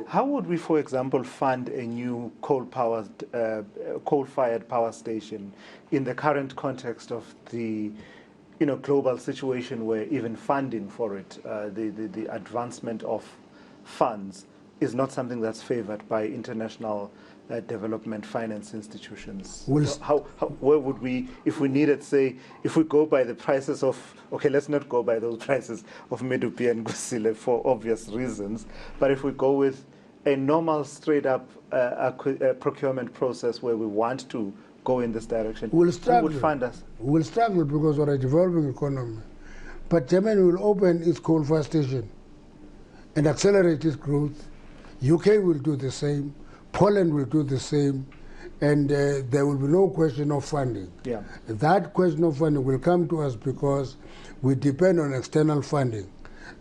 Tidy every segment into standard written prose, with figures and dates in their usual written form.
How would we, for example, fund a new coal-fired power station in the current context of the global situation where even funding for it, the advancement of funds is not something that's favored by international development finance institutions? Where would we, if we needed, say, if we go by the prices of, okay, let's not go by those prices of Medupi and Kusile for obvious reasons, but if we go with a normal straight-up procurement process where we want to go in this direction, who would fund us? We'll struggle because we're a developing economy. But Germany will open its coal-fired station and accelerate its growth. UK will do the same. Poland will do the same. And there will be no question of funding. Yeah. That question of funding will come to us because we depend on external funding.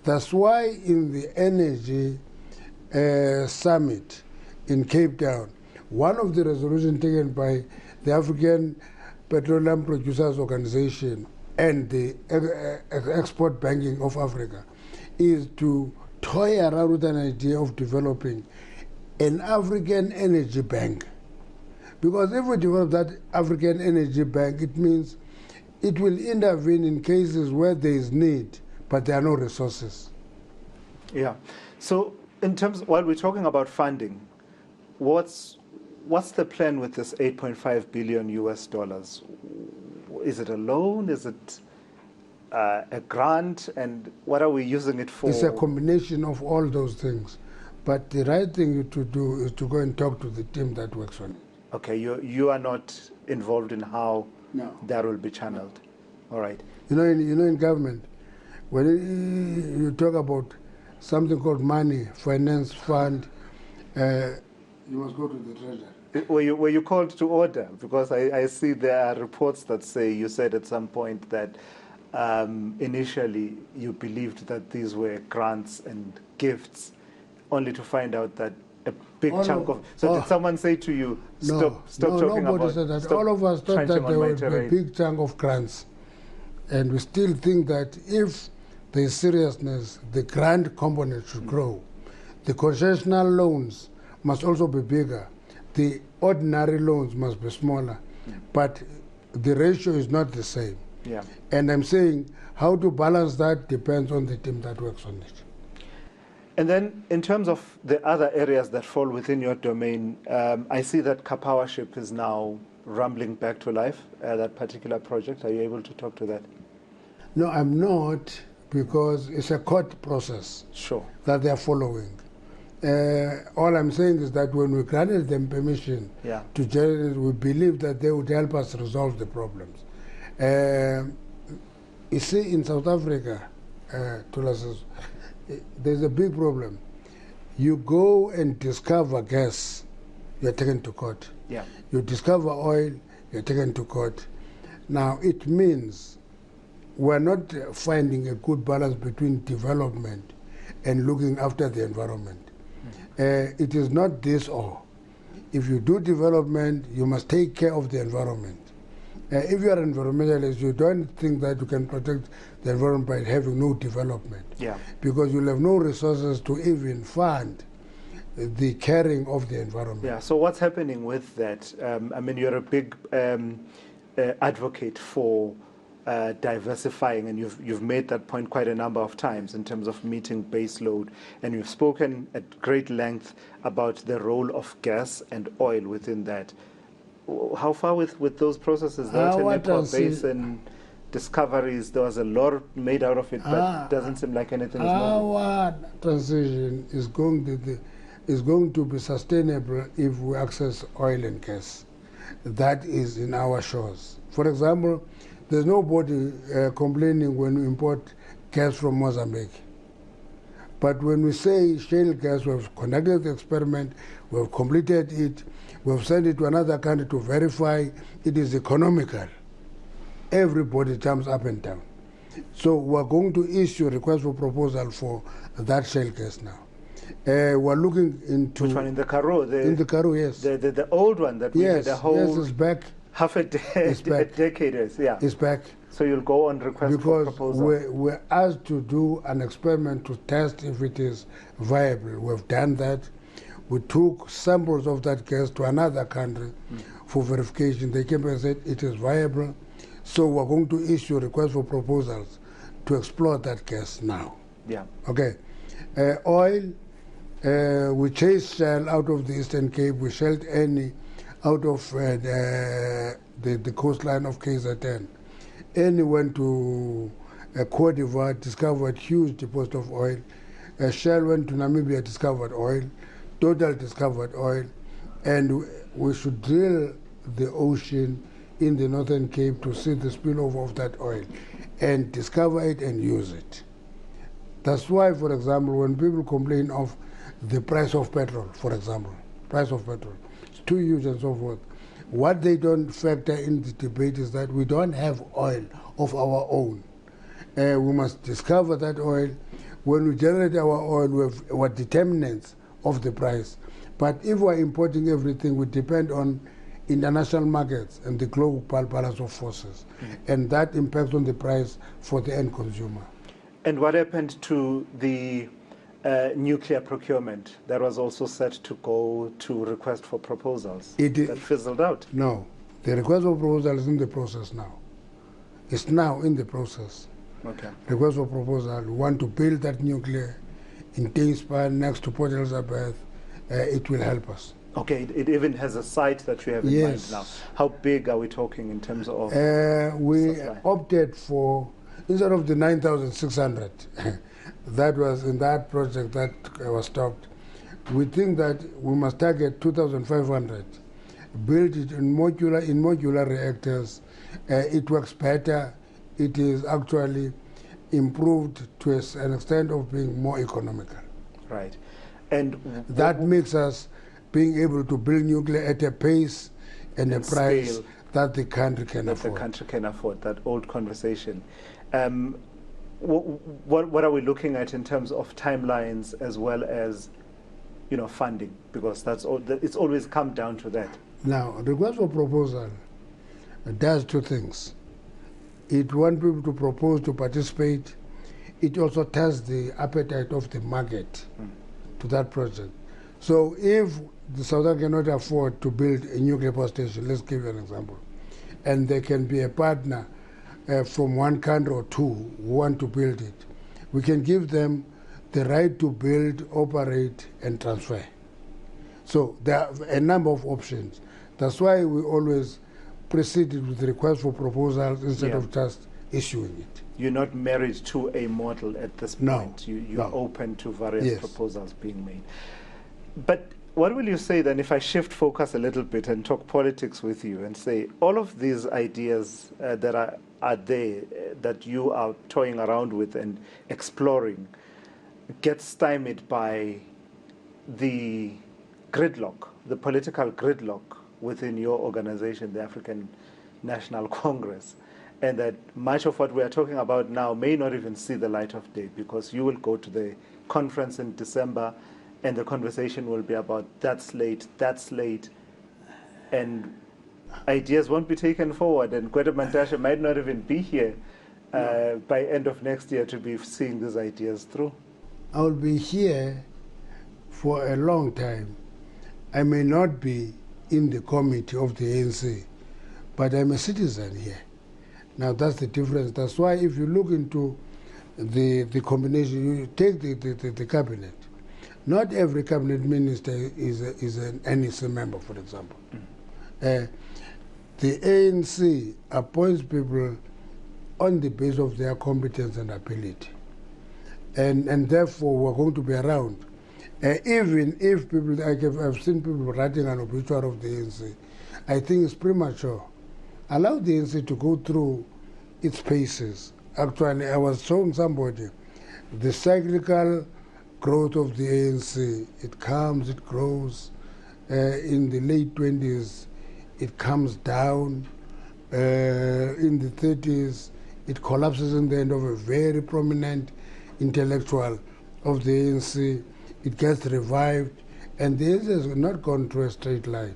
That's why in the energy summit in Cape Town, one of the resolutions taken by the African Petroleum Producers Organization and the Export Banking of Africa is to toy around with an idea of developing an African energy bank. Because if we develop that African energy bank, it means it will intervene in cases where there is need, but there are no resources. Yeah. So in terms, while we're talking about funding, what's the plan with this $8.5 billion US? Is it a loan? Is it a grant? And what are we using it for? It's a combination of all those things. But the right thing to do is to go and talk to the team that works on it. Okay, you are not involved in how that will be channeled. All right. In government, when you talk about something called money, finance fund, you must go to the treasury. Were you called to order? Because I see there are reports that say you said at some point that initially you believed that these were grants and gifts, only to find out that a big chunk of... So did someone say to you, stop talking about... Nobody said that. All of us thought that there would be a big chunk of grants. And we still think that if there is seriousness, the grant component should grow. The concessional loans must also be bigger. The ordinary loans must be smaller. But the ratio is not the same. Yeah. And I'm saying how to balance that depends on the team that works on it. And then in terms of the other areas that fall within your domain, I see that Kapowership is now rumbling back to life, that particular project. Are you able to talk to that? No, I'm not, because it's a court process that they're following. All I'm saying is that when we granted them permission to generate, we believe that they would help us resolve the problems. You see, in South Africa, Thulasizwe, there's a big problem. You go and discover gas, you're taken to court. Yeah. You discover oil, you're taken to court. Now, it means we're not finding a good balance between development and looking after the environment. It is not this or. If you do development, you must take care of the environment. If you are an environmentalist, you don't think that you can protect the environment by having no development. Yeah. Because you'll have no resources to even fund the caring of the environment. Yeah, so what's happening with that? I mean, you're a big advocate for diversifying, and you've made that point quite a number of times in terms of meeting base load, and you've spoken at great length about the role of gas and oil within that. How far with those processes? Network Basin discoveries, there was a lot made out of it, but it doesn't seem like anything is moving. Our transition is going to be sustainable if we access oil and gas. That is in our shores. For example, there's nobody complaining when we import gas from Mozambique. But when we say shale gas, we've conducted the experiment, we've completed it, we've sent it to another country to verify it is economical. Everybody jumps up and down. So we're going to issue a request for proposal for that shale gas now. We're looking into... Which one? In the Karoo? In the Karoo, yes. The old one that we had a whole... Yes, it's back. Half a decade, yeah. It's back. So you'll go on request for proposal? Because we're asked to do an experiment to test if it is viable. We've done that. We took samples of that gas to another country for verification. They came and said it is viable. So we're going to issue requests for proposals to explore that gas now. Yeah. Okay. Oil, we chased Shell out of the Eastern Cape. We shelled Eni out of the coastline of KZN. Eni went to Cote d'Ivoire, discovered huge deposit of oil. Shell went to Namibia, discovered oil. Total discovered oil. And we should drill the ocean in the Northern Cape to see the spillover of that oil and discover it and use it. That's why, for example, when people complain of the price of petrol, for example, price of petrol, it's too huge and so forth, what they don't factor in the debate is that we don't have oil of our own. We must discover that oil. When we generate our oil, we have our determinants of the price. But if we're importing everything, we depend on international markets and the global balance of forces. And that impacts on the price for the end consumer. And what happened to the nuclear procurement that was also set to go to request for proposals? That fizzled out? No. The request for proposal is in the process now. It's now in the process. Okay. Request for proposal. We want to build that nuclear in Tainspan next to Port Elizabeth. It will help us. Okay, it even has a site that you have in mind now. How big are we talking in terms of we supply? Opted for, instead of the 9,600 that was in that project that was stopped, we think that we must target 2,500, build it in modular reactors. It works better. It is actually improved to an extent of being more economical. Right. And that makes us being able to build nuclear at a pace and a price scale that the country can afford. The country can afford, that old conversation. What are we looking at in terms of timelines as well as, funding? Because it's always come down to that. Now, request for proposal does two things. It wants people to propose to participate. It also tests the appetite of the market to that project. So if the Southern cannot afford to build a nuclear power station, let's give you an example, and there can be a partner from one country or two who want to build it, we can give them the right to build, operate, and transfer. So there are a number of options. That's why we always proceeded with requests for proposals instead of just issuing it. You're not married to a model at this point. No. You're open to various proposals being made. But what will you say then if I shift focus a little bit and talk politics with you and say all of these ideas that are there that you are toying around with and exploring get stymied by the gridlock, the political gridlock within your organization, the African National Congress, and that much of what we are talking about now may not even see the light of day because you will go to the conference in December and the conversation will be about that's late, and ideas won't be taken forward, and Gwede Mantashe might not even be here by end of next year to be seeing these ideas through. I will be here for a long time. I may not be in the committee of the ANC, but I'm a citizen here. Now that's the difference. That's why if you look into the combination, you take the cabinet. Not every cabinet minister is an NEC member, for example. The ANC appoints people on the basis of their competence and ability. And therefore, we're going to be around. Even if people, I've seen people writing an obituary of the ANC, I think it's premature. Allow the ANC to go through its paces. Actually, I was showing somebody the cyclical growth of the ANC. It comes, it grows. In the late 20s, it comes down. In the 30s, it collapses in the end of a very prominent intellectual of the ANC. It gets revived, and the ANC has not gone through a straight line.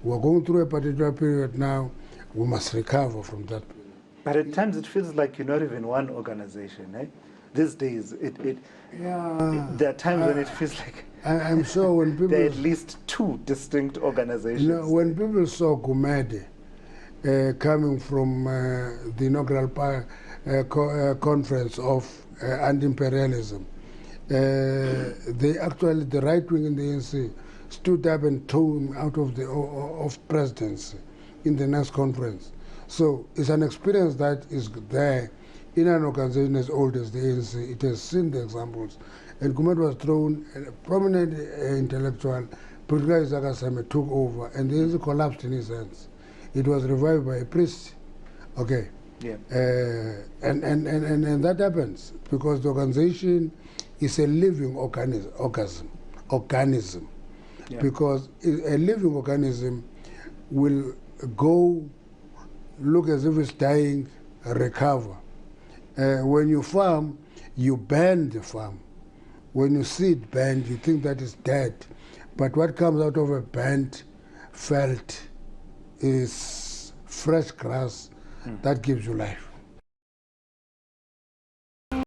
We're going through a particular period now. We must recover from that period. But at times it feels like you're not even one organization, eh? These days, there are times when it feels like I'm sure when people... There are at least two distinct organizations. You know, when people saw Gumede coming from the inaugural conference of anti-imperialism, they actually, the right wing in the ANC, stood up and tore him out of the presidency in the next conference. So it's an experience that is there in an organization as old as the ANC. It has seen the examples. And Gumede was thrown, a prominent intellectual, Brigadier Isaka Seme took over, and the ANC collapsed in his hands. It was revived by a priest. Okay. Yeah. And that happens because the organization is a living organism. Yeah. Because a living organism will go, look as if it's dying, recover. When you farm, you burn the farm. When you see it burned, you think that it's dead. But what comes out of a burnt felt is fresh grass that gives you life.